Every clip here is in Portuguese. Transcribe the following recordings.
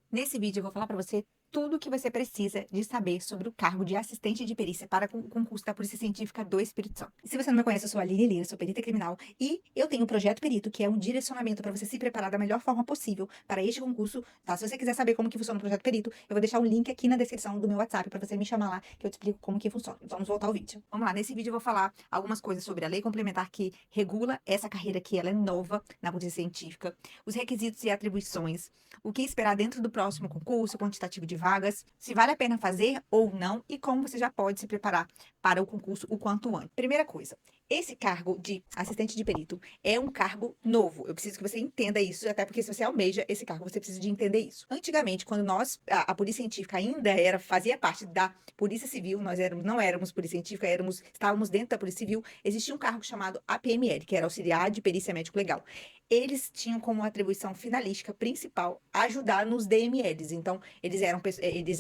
Nesse vídeo eu vou falar para você tudo o que você precisa de saber sobre o cargo de assistente de perícia para o concurso da Polícia Científica do Espírito Santo. Se você não me conhece, eu sou a Aline Lira, sou perita criminal e eu tenho o Projeto Perito, que é um direcionamento para você se preparar da melhor forma possível para este concurso, tá? Se você quiser saber como que funciona o Projeto Perito, eu vou deixar o link aqui na descrição do meu WhatsApp para você me chamar lá, que eu te explico como que funciona. Vamos voltar ao vídeo. Vamos lá, nesse vídeo eu vou falar algumas coisas sobre a lei complementar que regula essa carreira que ela é nova na Polícia Científica, os requisitos e atribuições, o que esperar dentro do próximo concurso, quantitativo de vagas, se vale a pena fazer ou não e como você já pode se preparar para o concurso o quanto antes. Primeira coisa, esse cargo de assistente de perito é um cargo novo. Eu preciso que você entenda isso, até porque se você almeja esse cargo, você precisa de entender isso. Antigamente, quando a Polícia Científica ainda fazia parte da Polícia Civil, não éramos Polícia Científica, estávamos dentro da Polícia Civil, existia um cargo chamado APML, que era Auxiliar de Perícia Médico Legal. Eles tinham como atribuição finalística principal ajudar nos DMLs. Então, eles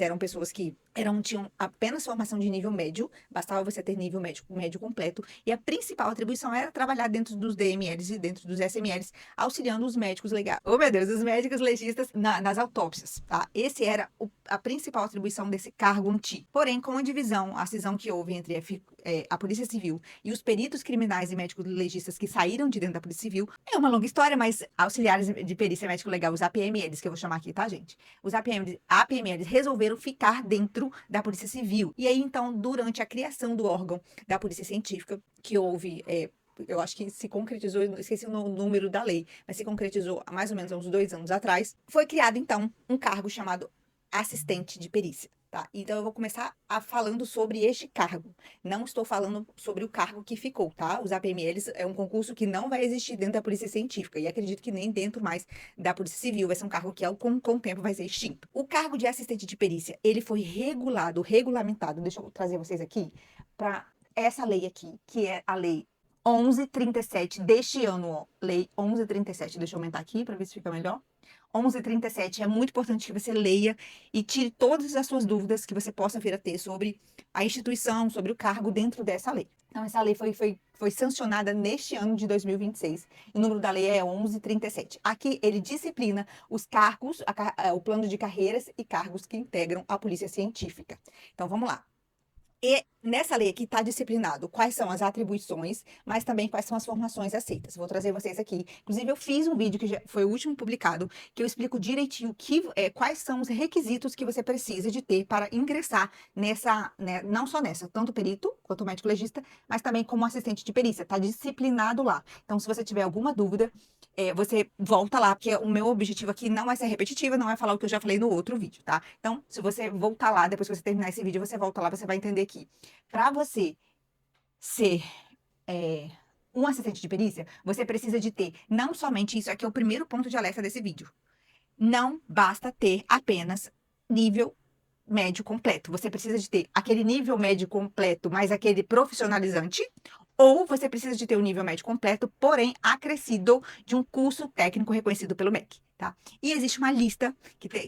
eram pessoas que tinham apenas formação de nível médio, bastava você ter nível médio completo, e a principal atribuição era trabalhar dentro dos DMLs e dentro dos SMLs, auxiliando os médicos legais. Oh, meu Deus, os médicos legistas nas autópsias, tá? Esse era a principal atribuição desse cargo antigo. Porém, com a cisão que houve entre a Polícia Civil e os peritos criminais e médicos legistas que saíram de dentro da Polícia Civil, é uma longa história, mas auxiliares de perícia médico legal, os APMLs, que eu vou chamar aqui, tá, gente? Os APMLs resolveram ficar dentro da Polícia Civil. E aí, então, durante a criação do órgão da Polícia Científica, que houve eu acho que se concretizou, esqueci o número da lei, mas se concretizou há mais ou menos uns 2 anos atrás, foi criado, então, um cargo chamado assistente de perícia. Tá? Então, eu vou começar falando sobre este cargo. Não estou falando sobre o cargo que ficou, tá? Os APMLs é um concurso que não vai existir dentro da Polícia Científica e acredito que nem dentro mais da Polícia Civil. Vai ser um cargo que, com o tempo, vai ser extinto. O cargo de assistente de perícia, ele foi regulamentado. Deixa eu trazer vocês aqui para essa lei aqui, que é a lei 1137 deste ano, ó. Lei 1137. Deixa eu aumentar aqui para ver se fica melhor. 1137 é muito importante que você leia e tire todas as suas dúvidas que você possa vir a ter sobre a instituição, sobre o cargo dentro dessa lei. Então, essa lei foi sancionada neste ano de 2026. O número da lei é 1137. Aqui ele disciplina os cargos, o plano de carreiras e cargos que integram a Polícia Científica. Então, vamos lá. E nessa lei aqui está disciplinado quais são as atribuições, mas também quais são as formações aceitas. Vou trazer vocês aqui. Inclusive, eu fiz um vídeo que já foi o último publicado, que eu explico direitinho quais são os requisitos que você precisa de ter para ingressar nessa, né, não só nessa, tanto perito quanto médico legista, mas também como assistente de perícia. Está disciplinado lá. Então, se você tiver alguma dúvida, você volta lá, porque o meu objetivo aqui não é ser repetitiva, não é falar o que eu já falei no outro vídeo, tá? Então, se você voltar lá, depois que você terminar esse vídeo, você volta lá, você vai entender que para você ser um assistente de perícia, você precisa de ter não somente isso, aqui é o primeiro ponto de alerta desse vídeo. Não basta ter apenas nível médio completo. Você precisa de ter aquele nível médio completo, mais aquele profissionalizante, ou você precisa de ter o nível médio completo, porém acrescido de um curso técnico reconhecido pelo MEC, tá? E existe uma lista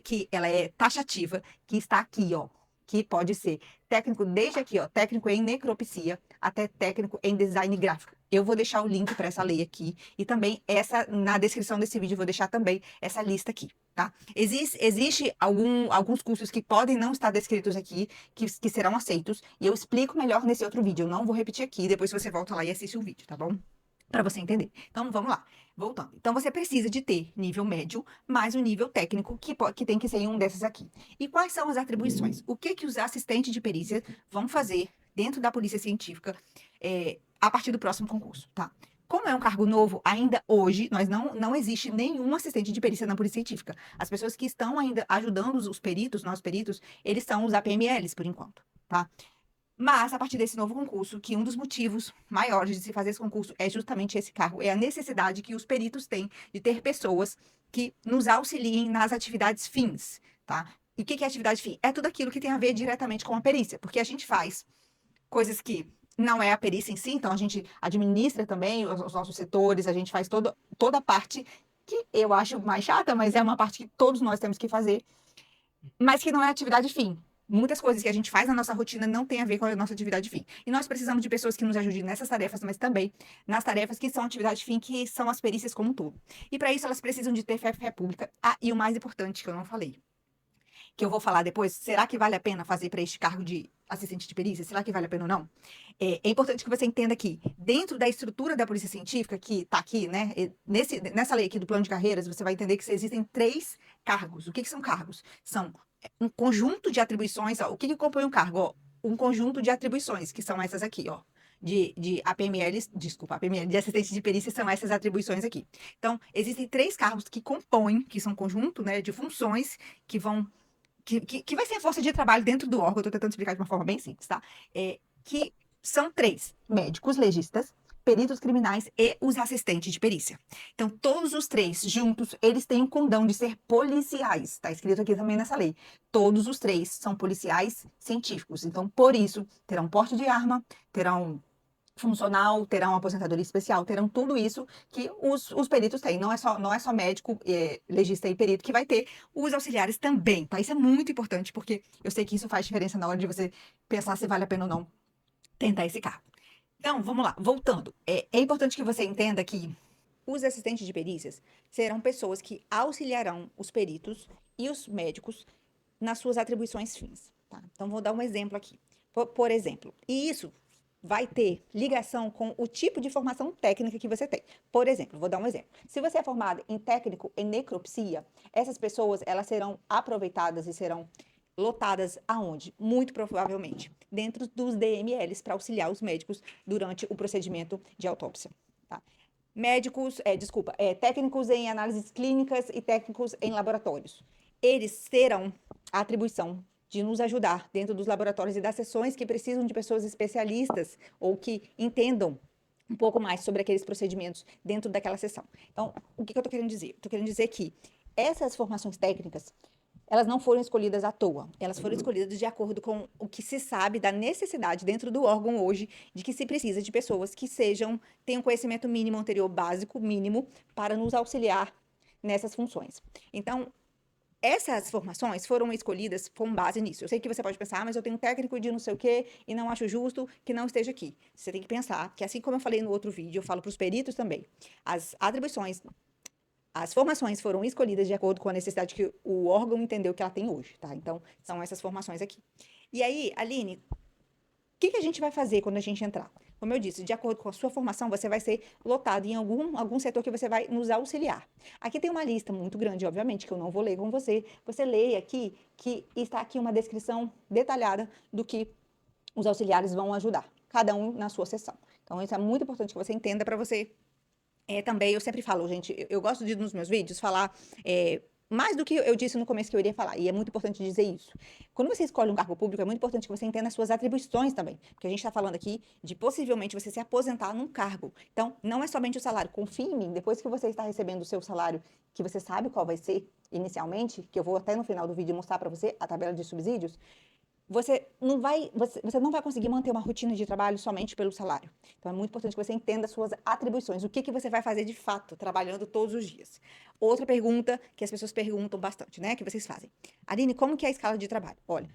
que ela é taxativa, que está aqui, ó, que pode ser técnico desde aqui, ó, técnico em necropsia até técnico em design gráfico. Eu vou deixar o link para essa lei aqui e também na descrição desse vídeo eu vou deixar também essa lista aqui, tá? Existe alguns cursos que podem não estar descritos aqui, que serão aceitos, e eu explico melhor nesse outro vídeo. Eu não vou repetir aqui, depois você volta lá e assiste o vídeo, tá bom? Para você entender. Então, vamos lá. Voltando. Então, você precisa de ter nível médio mais um nível técnico que tem que ser em um desses aqui. E quais são as atribuições? O que os assistentes de perícia vão fazer dentro da Polícia Científica a partir do próximo concurso, tá? Como é um cargo novo, ainda hoje, não existe nenhum assistente de perícia na Polícia Científica. As pessoas que estão ainda ajudando os peritos, nós peritos, eles são os APMLs, por enquanto, tá? Mas, a partir desse novo concurso, que um dos motivos maiores de se fazer esse concurso é justamente esse cargo, é a necessidade que os peritos têm de ter pessoas que nos auxiliem nas atividades fins, tá? E o que é atividade fim? É tudo aquilo que tem a ver diretamente com a perícia, porque a gente faz coisas que não é a perícia em si, então a gente administra também os nossos setores, a gente faz toda a parte que eu acho mais chata, mas é uma parte que todos nós temos que fazer, mas que não é atividade fim. Muitas coisas que a gente faz na nossa rotina não tem a ver com a nossa atividade fim. E nós precisamos de pessoas que nos ajudem nessas tarefas, mas também nas tarefas que são atividade fim, que são as perícias como um todo. E para isso elas precisam de ter fé pública. Ah, e o mais importante que eu não falei. que eu vou falar depois, será que vale a pena fazer para este cargo de assistente de perícia? Será que vale a pena ou não? É importante que você entenda que, dentro da estrutura da polícia científica, que está aqui, né, nessa lei aqui do plano de carreiras, você vai entender que existem 3 cargos. O que são cargos? São um conjunto de atribuições. Ó, o que compõe um cargo? Ó, um conjunto de atribuições, que são essas aqui, ó. De APML, desculpa, APML, de assistente de perícia, são essas atribuições aqui. Então, existem 3 cargos que compõem, que são conjunto, né, de funções que vão que vai ser a força de trabalho dentro do órgão, eu estou tentando explicar de uma forma bem simples, tá? Que são 3: médicos legistas, peritos criminais e os assistentes de perícia. Então, todos os 3 juntos, eles têm o condão de ser policiais. Está escrito aqui também nessa lei. Todos os 3 são policiais científicos. Então, por isso, terão porte de arma, terão funcional, terão aposentadoria especial, terão tudo isso que os peritos têm. Não é só médico, legista e perito que vai ter, os auxiliares também, tá? Isso é muito importante, porque eu sei que isso faz diferença na hora de você pensar se vale a pena ou não tentar esse cargo. Então, vamos lá, voltando. É importante que você entenda que os assistentes de perícias serão pessoas que auxiliarão os peritos e os médicos nas suas atribuições fins, tá? Então, vou dar um exemplo aqui. Por exemplo, e isso vai ter ligação com o tipo de formação técnica que você tem. Por exemplo, vou dar um exemplo. Se você é formado em técnico em necropsia, essas pessoas, elas serão aproveitadas e serão lotadas aonde? Muito provavelmente dentro dos DMLs para auxiliar os médicos durante o procedimento de autópsia, tá? Técnicos em análises clínicas e técnicos em laboratórios. Eles terão a atribuição de nos ajudar dentro dos laboratórios e das sessões que precisam de pessoas especialistas ou que entendam um pouco mais sobre aqueles procedimentos dentro daquela sessão. Então, o que eu estou querendo dizer? Estou querendo dizer que essas formações técnicas, elas não foram escolhidas à toa. Elas foram escolhidas de acordo com o que se sabe da necessidade dentro do órgão hoje de que se precisa de pessoas que tenham conhecimento mínimo anterior básico, mínimo, para nos auxiliar nessas funções. Então, essas formações foram escolhidas com base nisso. Eu sei que você pode pensar, mas eu tenho um técnico de não sei o quê e não acho justo que não esteja aqui. Você tem que pensar que, assim como eu falei no outro vídeo, eu falo para os peritos também, as atribuições, as formações foram escolhidas de acordo com a necessidade que o órgão entendeu que ela tem hoje, tá? Então, são essas formações aqui. E aí, Aline, o que a gente vai fazer quando a gente entrar? Como eu disse, de acordo com a sua formação, você vai ser lotado em algum setor que você vai nos auxiliar. Aqui tem uma lista muito grande, obviamente, que eu não vou ler com você. Você lê aqui, que está aqui uma descrição detalhada do que os auxiliares vão ajudar, cada um na sua sessão. Então, isso é muito importante que você entenda para você. Também, eu sempre falo, gente, eu gosto de, nos meus vídeos, falar mais do que eu disse no começo que eu iria falar, e é muito importante dizer isso. Quando você escolhe um cargo público, é muito importante que você entenda as suas atribuições também, porque a gente está falando aqui de possivelmente você se aposentar num cargo. Então, não é somente o salário. Confie em mim, depois que você está recebendo o seu salário, que você sabe qual vai ser inicialmente, que eu vou até no final do vídeo mostrar para você a tabela de subsídios, você não vai conseguir manter uma rotina de trabalho somente pelo salário. Então, é muito importante que você entenda as suas atribuições, o que você vai fazer de fato, trabalhando todos os dias. Outra pergunta que as pessoas perguntam bastante, né, que vocês fazem. Aline, como que é a escala de trabalho? Olha,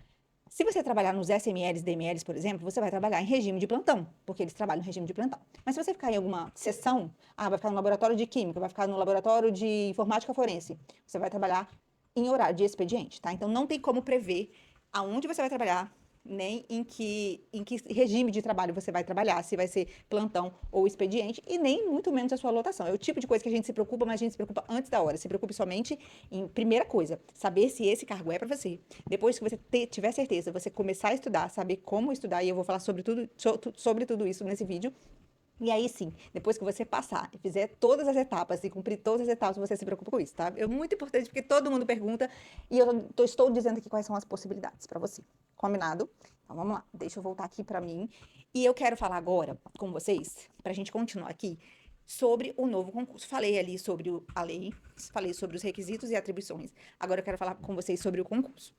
se você trabalhar nos SMLs, DMLs, por exemplo, você vai trabalhar em regime de plantão, porque eles trabalham em regime de plantão. Mas se você ficar em alguma sessão, vai ficar no laboratório de química, vai ficar no laboratório de informática forense, você vai trabalhar em horário de expediente, tá? Então, não tem como prever aonde você vai trabalhar, nem em que regime de trabalho você vai trabalhar, se vai ser plantão ou expediente, e nem muito menos a sua lotação. É o tipo de coisa que a gente se preocupa, mas a gente se preocupa antes da hora. Se preocupe somente em, primeira coisa, saber se esse cargo é para você. Depois que você tiver certeza, você começar a estudar, saber como estudar, e eu vou falar sobre tudo isso nesse vídeo. E aí sim, depois que você passar e fizer todas as etapas e cumprir todas as etapas, você se preocupa com isso, tá? É muito importante porque todo mundo pergunta e eu estou dizendo aqui quais são as possibilidades para você. Combinado? Então vamos lá, deixa eu voltar aqui para mim. E eu quero falar agora com vocês, para a gente continuar aqui, sobre o novo concurso. Falei ali sobre a lei, falei sobre os requisitos e atribuições. Agora eu quero falar com vocês sobre o concurso.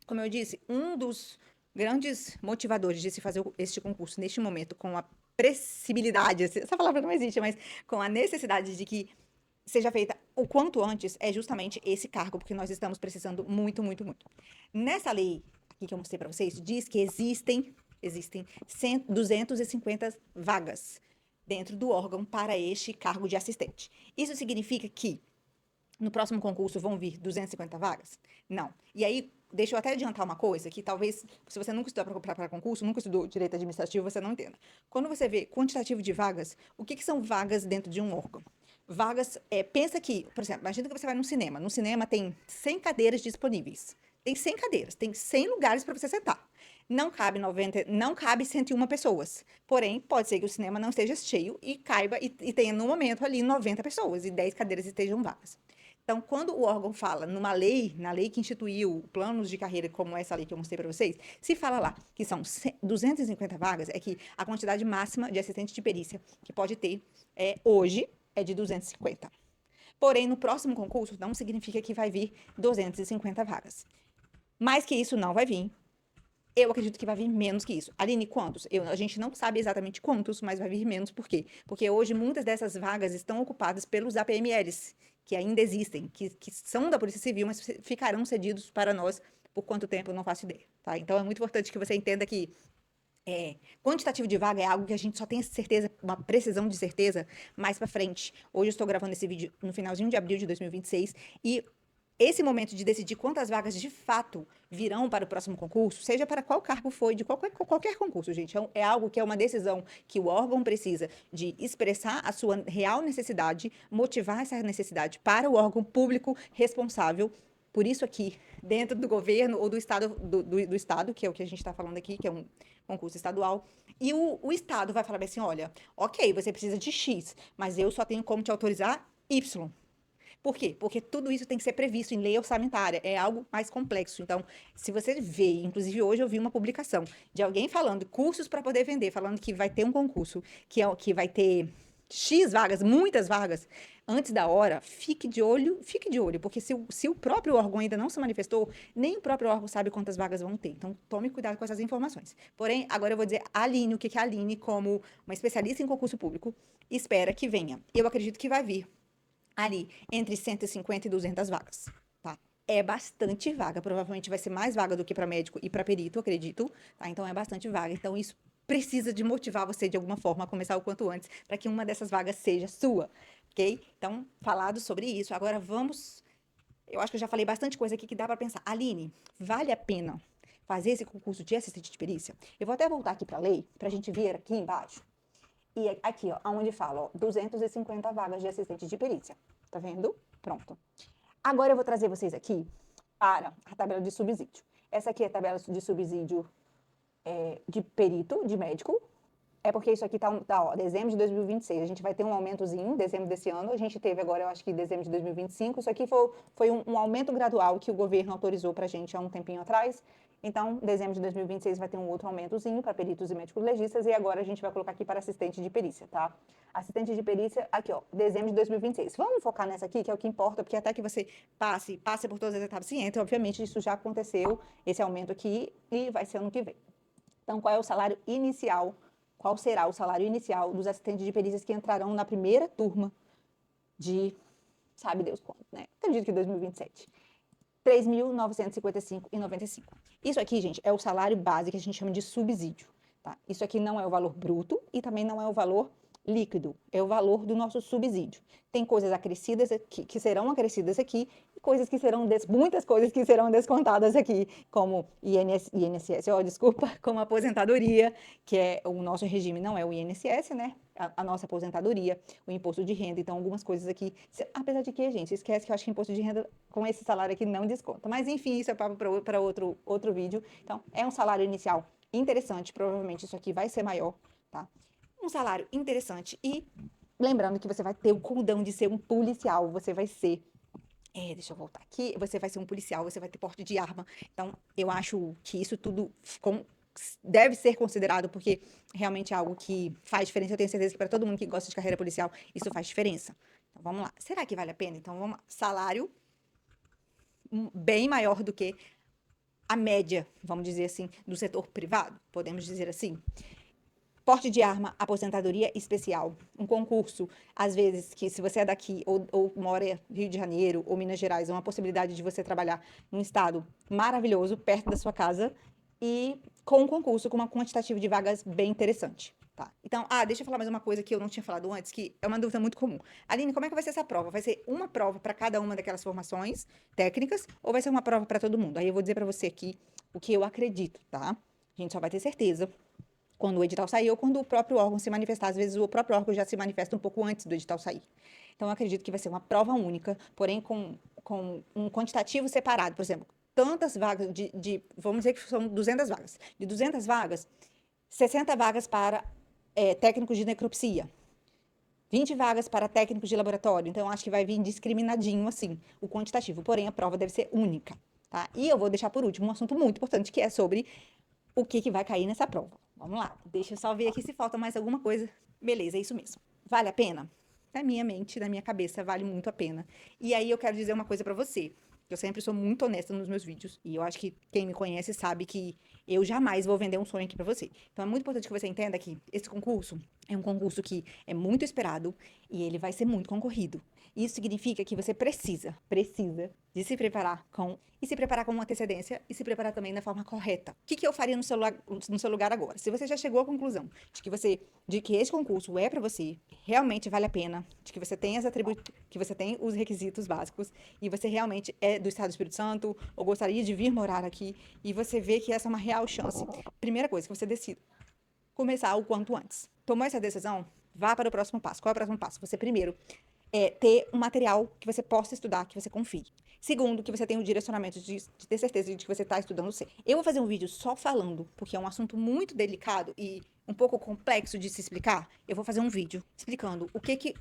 Como eu disse, um dos grandes motivadores de se fazer este concurso neste momento, com a pressibilidade, essa palavra não existe, mas com a necessidade de que seja feita o quanto antes, é justamente esse cargo, porque nós estamos precisando muito, muito, muito. Nessa lei aqui que eu mostrei para vocês, diz que existem 250 vagas dentro do órgão para este cargo de assistente. Isso significa que no próximo concurso vão vir 250 vagas? Não. E aí, deixa eu até adiantar uma coisa, que talvez, se você nunca estudou para concurso, nunca estudou direito administrativo, você não entenda. Quando você vê quantitativo de vagas, o que são vagas dentro de um órgão? Vagas, pensa que, por exemplo, imagina que você vai num cinema. No cinema tem 100 cadeiras disponíveis. Tem 100 cadeiras, tem 100 lugares para você sentar. Não cabe 90, não cabe 101 pessoas. Porém, pode ser que o cinema não esteja cheio e caiba e tenha no momento ali 90 pessoas e 10 cadeiras estejam vagas. Então, quando o órgão fala numa lei, na lei que instituiu planos de carreira, como essa lei que eu mostrei para vocês, se fala lá que são 250 vagas, é que a quantidade máxima de assistente de perícia que pode ter hoje é de 250. Porém, no próximo concurso, não significa que vai vir 250 vagas. Mais que isso não vai vir. Eu acredito que vai vir menos que isso. Aline, quantos? A gente não sabe exatamente quantos, mas vai vir menos. Por quê? Porque hoje muitas dessas vagas estão ocupadas pelos APMLs, que ainda existem, que são da Polícia Civil, mas ficarão cedidos para nós por quanto tempo, eu não faço ideia. Tá? Então, é muito importante que você entenda que quantitativo de vaga é algo que a gente só tem certeza, uma precisão de certeza mais para frente. Hoje eu estou gravando esse vídeo no finalzinho de abril de 2026 e esse momento de decidir quantas vagas de fato virão para o próximo concurso, seja para qual cargo foi, de qualquer concurso, gente, é algo que é uma decisão que o órgão precisa de expressar a sua real necessidade, motivar essa necessidade para o órgão público responsável. Por isso aqui, dentro do governo ou do estado, do estado, que é o que a gente está falando aqui, que é um concurso estadual, e o estado vai falar assim, olha, ok, você precisa de X, mas eu só tenho como te autorizar Y. Por quê? Porque tudo isso tem que ser previsto em lei orçamentária, é algo mais complexo. Então, se você vê, inclusive hoje eu vi uma publicação de alguém falando cursos para poder vender, falando que vai ter um concurso, que vai ter X vagas, muitas vagas, antes da hora, fique de olho, porque se o próprio órgão ainda não se manifestou, nem o próprio órgão sabe quantas vagas vão ter. Então, tome cuidado com essas informações. Porém, agora eu vou dizer a Aline, o que a Aline, como uma especialista em concurso público, espera que venha. Eu acredito que vai vir ali entre 150 e 200 vagas, tá? É bastante vaga, provavelmente vai ser mais vaga do que para médico e para perito, acredito, tá? Então é bastante vaga. Então isso precisa de motivar você de alguma forma a começar o quanto antes para que uma dessas vagas seja sua, ok? Então, falado sobre isso, agora vamos. Eu acho que eu já falei bastante coisa aqui que dá para pensar. Aline, vale a pena fazer esse concurso de assistente de perícia? Eu vou até voltar aqui para a lei, para a gente ver aqui embaixo. E aqui, ó, onde fala, ó, 250 vagas de assistente de perícia. Tá vendo? Pronto. Agora eu vou trazer vocês aqui para a tabela de subsídio. Essa aqui é a tabela de subsídio de perito, de médico. É porque isso aqui ó, dezembro de 2026. A gente vai ter um aumentozinho, dezembro desse ano. A gente teve agora, eu acho que dezembro de 2025. Isso aqui foi um aumento gradual que o governo autorizou pra gente há um tempinho atrás. Então, dezembro de 2026 vai ter um outro aumentozinho para peritos e médicos legistas. E agora a gente vai colocar aqui para assistente de perícia, tá? Assistente de perícia, aqui, ó, dezembro de 2026. Vamos focar nessa aqui, que é o que importa, porque até que você passe por todas as etapas cientes, obviamente isso já aconteceu, esse aumento aqui, e vai ser ano que vem. Então, qual é o salário inicial? Qual será o salário inicial dos assistentes de perícias que entrarão na primeira turma de, sabe Deus quando, né? Acredito que 2027. R$ 3.955,95. Isso aqui, gente, é o salário base que a gente chama de subsídio, tá? Isso aqui não é o valor bruto e também não é o valor líquido, é o valor do nosso subsídio. Tem coisas acrescidas aqui, que serão acrescidas aqui, e coisas que serão, muitas coisas que serão descontadas aqui, como INSS, desculpa, como aposentadoria, que é o nosso regime, não é o INSS, né? A nossa aposentadoria, o imposto de renda, então algumas coisas aqui, apesar de que, gente, esquece que eu acho que imposto de renda com esse salário aqui não desconta, mas enfim, isso é papo para outro vídeo. Então, é um salário inicial interessante, provavelmente isso aqui vai ser maior, tá? Um salário interessante e lembrando que você vai ter o condão de ser um policial, você vai ser deixa eu voltar aqui, você vai ser um policial, você vai ter porte de arma, então eu acho que isso tudo deve ser considerado, porque realmente é algo que faz diferença, eu tenho certeza que para todo mundo que gosta de carreira policial, isso faz diferença. Então vamos lá, será que vale a pena? Então vamos lá, salário bem maior do que a média, vamos dizer assim, do setor privado, podemos dizer assim. Porte de arma, aposentadoria especial, um concurso, às vezes, que se você é daqui ou mora em Rio de Janeiro ou Minas Gerais, é uma possibilidade de você trabalhar num estado maravilhoso, perto da sua casa, e com um concurso com uma quantitativa de vagas bem interessante. Tá. Então, deixa eu falar mais uma coisa que eu não tinha falado antes, que é uma dúvida muito comum. Aline, como é que vai ser essa prova? Vai ser uma prova para cada uma daquelas formações técnicas ou vai ser uma prova para todo mundo? Aí eu vou dizer para você aqui o que eu acredito, tá? A gente só vai ter certeza quando o edital sair ou quando o próprio órgão se manifestar. Às vezes o próprio órgão já se manifesta um pouco antes do edital sair. Então, eu acredito que vai ser uma prova única, porém com um quantitativo separado. Por exemplo, tantas vagas vamos dizer que são 200 vagas. De 200 vagas, 60 vagas para técnicos de necropsia, 20 vagas para técnicos de laboratório. Então, eu acho que vai vir discriminadinho, assim, o quantitativo. Porém, a prova deve ser única, tá? E eu vou deixar por último um assunto muito importante, que é sobre o que vai cair nessa prova. Vamos lá, deixa eu só ver aqui se falta mais alguma coisa. Beleza, é isso mesmo. Vale a pena? Na minha mente, na minha cabeça, vale muito a pena. E aí eu quero dizer uma coisa pra você. Eu sempre sou muito honesta nos meus vídeos. E eu acho que quem me conhece sabe que eu jamais vou vender um sonho aqui pra você. Então é muito importante que você entenda que esse concurso é um concurso que é muito esperado e ele vai ser muito concorrido. Isso significa que você precisa de se preparar e se preparar com uma antecedência e se preparar também da forma correta. O que eu faria no seu lugar agora? Se você já chegou à conclusão de que esse concurso é para você, realmente vale a pena, de que você tem que você tem os requisitos básicos e você realmente é do Estado do Espírito Santo ou gostaria de vir morar aqui e você vê que essa é uma real chance. Primeira coisa que você decida, começar o quanto antes. Tomou essa decisão? Vá para o próximo passo. Qual é o próximo passo? Você primeiro ter um material que você possa estudar, que você confie. Segundo, que você tenha o direcionamento de ter certeza de que você está estudando certo. Eu vou fazer um vídeo só falando, porque é um assunto muito delicado e um pouco complexo de se explicar. Eu vou fazer um vídeo explicando o que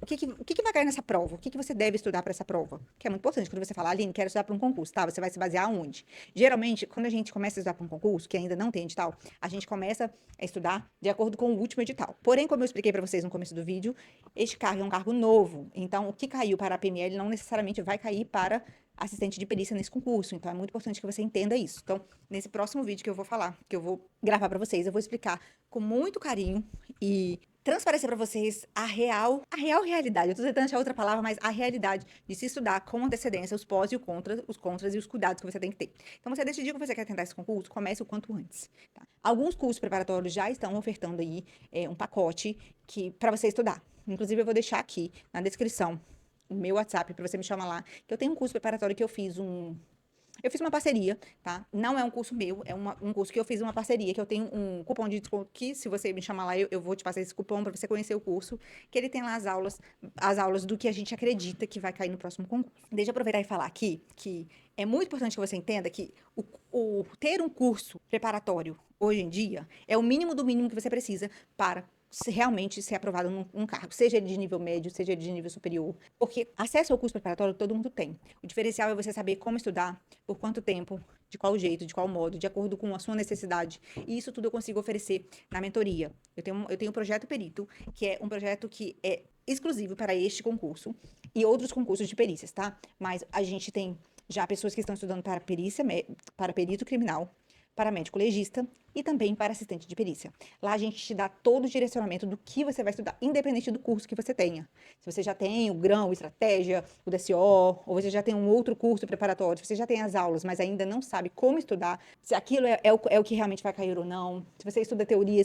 vai cair nessa prova, o que você deve estudar para essa prova. Que é muito importante quando você fala, Aline, quero estudar para um concurso, tá? Você vai se basear onde? Geralmente, quando a gente começa a estudar para um concurso, que ainda não tem edital, a gente começa a estudar de acordo com o último edital. Porém, como eu expliquei para vocês no começo do vídeo, este cargo é um cargo novo. Então, o que caiu para a PML não necessariamente vai cair para assistente de perícia nesse concurso. Então, é muito importante que você entenda isso. Então, nesse próximo vídeo que eu vou falar, que eu vou gravar para vocês, eu vou explicar com muito carinho e transparecer para vocês a real realidade. Eu tô tentando achar outra palavra, mas a realidade de se estudar com antecedência os pós e os contras e os cuidados que você tem que ter. Então, você decidiu que você quer tentar esse concurso, comece o quanto antes. Tá? Alguns cursos preparatórios já estão ofertando aí um pacote para você estudar. Inclusive, eu vou deixar aqui na descrição o meu WhatsApp para você me chamar lá, que eu tenho um curso preparatório que eu fiz uma parceria, tá? Não é um curso meu, é um curso que eu fiz uma parceria, que eu tenho um cupom de desconto que, se você me chamar lá, eu vou te passar esse cupom para você conhecer o curso, que ele tem lá as aulas do que a gente acredita que vai cair no próximo concurso. Deixa eu aproveitar e falar aqui que é muito importante que você entenda que ter um curso preparatório hoje em dia é o mínimo do mínimo que você precisa para realmente ser aprovado num cargo, seja ele de nível médio, seja ele de nível superior, porque acesso ao curso preparatório todo mundo tem. O diferencial é você saber como estudar, por quanto tempo, de qual jeito, de qual modo, de acordo com a sua necessidade. E isso tudo eu consigo oferecer na mentoria. Eu tenho o Projeto Perito, que é um projeto que é exclusivo para este concurso e outros concursos de perícias, tá? Mas a gente tem já pessoas que estão estudando para perícia, para perito criminal, para médico legista e também para assistente de perícia. Lá a gente te dá todo o direcionamento do que você vai estudar, independente do curso que você tenha. Se você já tem o grão, o estratégia, o DCO, ou você já tem um outro curso preparatório, se você já tem as aulas, mas ainda não sabe como estudar, se aquilo é o que realmente vai cair ou não, se você estuda teoria,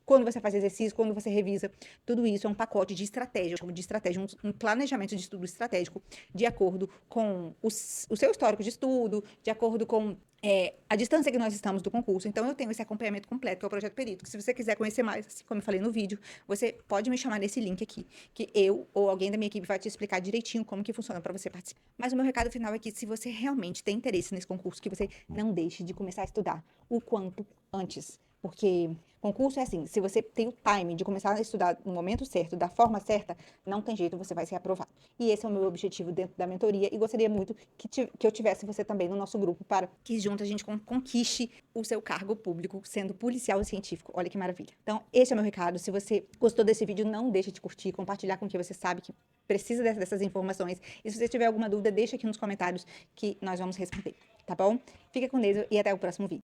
quando você faz exercício, quando você revisa, tudo isso é um pacote de estratégia, eu chamo de estratégia, um planejamento de estudo estratégico, de acordo com o seu histórico de estudo, de acordo com a distância que nós estamos do concurso. Então, eu tenho esse acompanhamento completo, que é o Projeto Perito, que se você quiser conhecer mais, assim como eu falei no vídeo, você pode me chamar nesse link aqui, que eu ou alguém da minha equipe vai te explicar direitinho como que funciona para você participar. Mas o meu recado final é que se você realmente tem interesse nesse concurso, que você não deixe de começar a estudar o quanto antes. Porque concurso é assim, se você tem o time de começar a estudar no momento certo, da forma certa, não tem jeito, você vai ser aprovado. E esse é o meu objetivo dentro da mentoria e gostaria muito que eu tivesse você também no nosso grupo para que junto a gente conquiste o seu cargo público sendo policial científico. Olha que maravilha. Então, esse é o meu recado. Se você gostou desse vídeo, não deixe de curtir, compartilhar com quem você sabe que precisa dessas informações. E se você tiver alguma dúvida, deixa aqui nos comentários que nós vamos responder, tá bom? Fica com Deus e até o próximo vídeo.